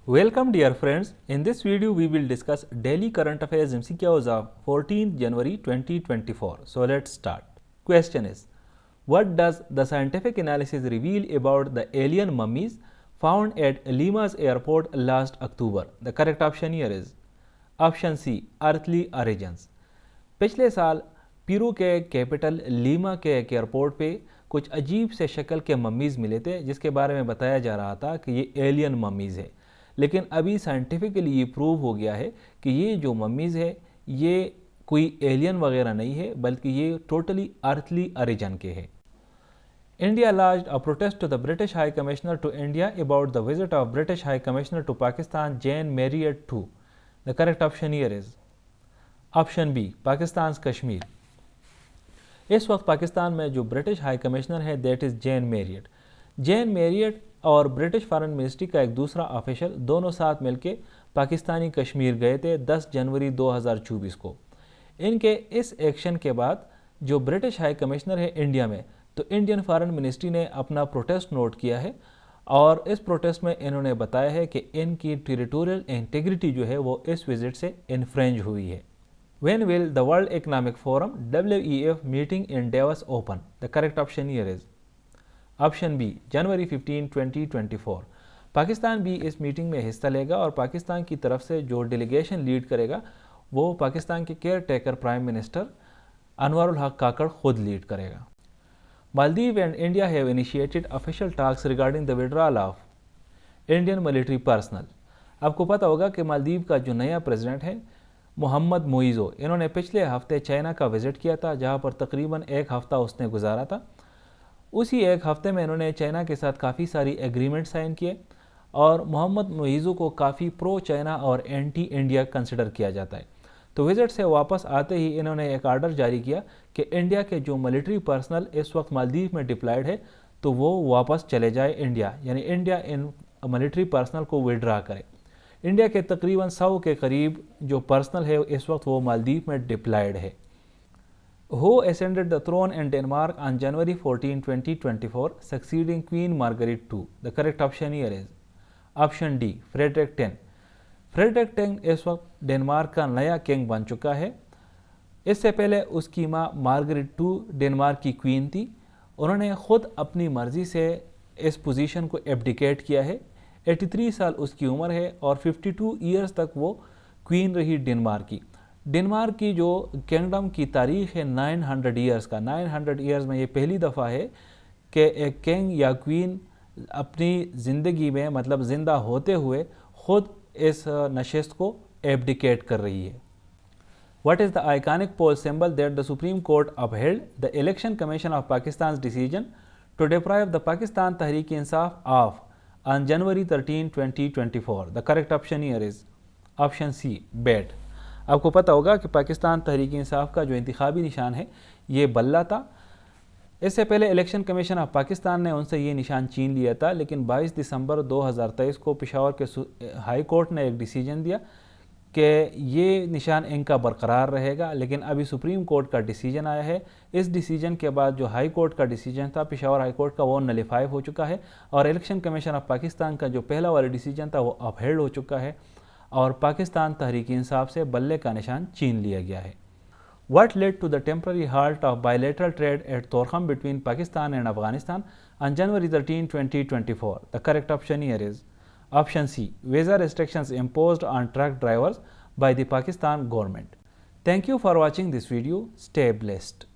Welcome dear friends. In this video we will discuss daily current affairs MCQs of 14th January 2024. So let's start. Question is, what does the scientific analysis reveal about the alien mummies found at Lima's airport last October? The correct option here is option C, earthly origins. पिछले साल Peru के capital Lima के एक airport पे कुछ अजीब से शक्ल के मम्मीज़ मिले थे जिसके बारे में बताया जा रहा था कि ये एलियन मम्मीज़ है, लेकिन अभी साइंटिफिकली ये प्रूव हो गया है कि ये जो मम्मीज़ है ये कोई एलियन वगैरह नहीं है बल्कि ये टोटली अर्थली ओरिजिन के हैं. India lodged a protest to the British High Commissioner to India about the visit of British High Commissioner to Pakistan Jane Marriott II. The correct option here is option B, Pakistan Kashmir. इस वक्त पाकिस्तान में जो British high commissioner है that is Jane Marriott. Jane Marriott और British foreign ministry का एक दूसरा official दोनों साथ मिलके पाकिस्तानी कश्मीर गए थे 10 जनवरी 2024 को. इनके इस एक्शन के बाद जो ब्रिटिश हाई कमिश्नर है इंडिया में, तो इंडियन फॉरेन मिनिस्ट्री ने अपना प्रोटेस्ट नोट किया है और इस प्रोटेस्ट में इन्होंने बताया है कि इनकी टेरिटोरियल इंटीग्रिटी जो है वो इस विजिट से इन्फ्रेंज हुई है. When will the World Economic Forum WEF meeting in Davos open? The correct option here is option B, January 15, 2024. Pakistan भी इस मीटिंग में हिस्सा लेगा और पाकिस्तान की तरफ से जो डेलीगेशन लीड करेगा वो पाकिस्तान के care taker prime minister Anwarul हक काकड़ खुद लीड करेगा. Maldives and India have initiated official talks regarding the withdrawal of Indian military personnel. आपको पता होगा कि मालदीव का जो नया प्रेसिडेंट है मोहम्मद मोइज़ो, इन्होंने पिछले हफ्ते चाइना का विज़िट किया था जहां पर तकरीबन एक हफ़्ता उसने गुजारा था. उसी एक हफ़्ते में इन्होंने चाइना के साथ काफ़ी सारी एग्रीमेंट साइन किए और मोहम्मद मोइज़ो को काफ़ी प्रो चाइना और एंटी इंडिया कंसिडर किया जाता है. तो विज़िट से वापस आते ही इन्होंने एक आर्डर जारी किया कि इंडिया के जो मिलिट्री पर्सनल इस वक्त मालदीव में डिप्लॉयड है तो वो वापस चले जाए इंडिया, यानी इंडिया इन मिलिट्री पर्सनल को विड्रा करे. इंडिया के तकरीबन 100 के करीब जो पर्सनल है इस वक्त वो मालदीव में डिप्लॉयड है. Who ascended the throne in Denmark on January 14, 2024, succeeding Queen Margaret II? The correct option here is option D, Frederick X. Frederick X इस वक्त डेनमार्क का नया किंग बन चुका है. इससे पहले उसकी माँ मार्गरेट II डेनमार्क की क्वीन थी. उन्होंने ख़ुद अपनी मर्ज़ी से इस पोजीशन को एब्डिकेट किया है. 83 साल उसकी उम्र है और 52 ईयर्स तक वो क्वीन रही डेनमार्क की. डेनमार्क की जो किंगडम की तारीख़ है 900 ईयर्स का. 900 ईयर्स में ये पहली दफ़ा है कि एक किंग या क्वीन अपनी ज़िंदगी में मतलब ज़िंदा होते हुए ख़ुद इस नशिस्त को एब्डिकेट कर रही है. What is the iconic pole symbol that the Supreme Court upheld the Election Commission of Pakistan's decision to deprive the Pakistan Tehreek-e-Insaf of on January 13, 2024? The correct option here is option C, bat. आपको पता होगा कि पाकिस्तान तहरीक इंसाफ का जो इंतखाबी निशान है ये बल्ला था. इससे पहले इलेक्शन कमीशन ऑफ पाकिस्तान ने उनसे ये निशान छीन लिया था, लेकिन 22 दिसंबर 2023 को पेशावर के हाई कोर्ट ने एक डिसीजन दिया कि ये निशान इनका बरकरार रहेगा. लेकिन अभी सुप्रीम कोर्ट का डिसीजन आया है. इस डिसीजन के बाद जो हाई कोर्ट का डिसीजन था पेशावर हाई कोर्ट का वो नलिफाई हो चुका है और इलेक्शन कमीशन ऑफ पाकिस्तान का जो पहला वाला डिसीजन था वो अपहेल्ड हो चुका है और पाकिस्तान तहरीक इंसाफ से बल्ले का निशान छीन लिया गया है. What led to the temporary halt of bilateral trade at Torkham between Pakistan and Afghanistan on January 13, 2024? The correct option here is option C, visa restrictions imposed on truck drivers by the Pakistan government. Thank you for watching this video. Stay blessed.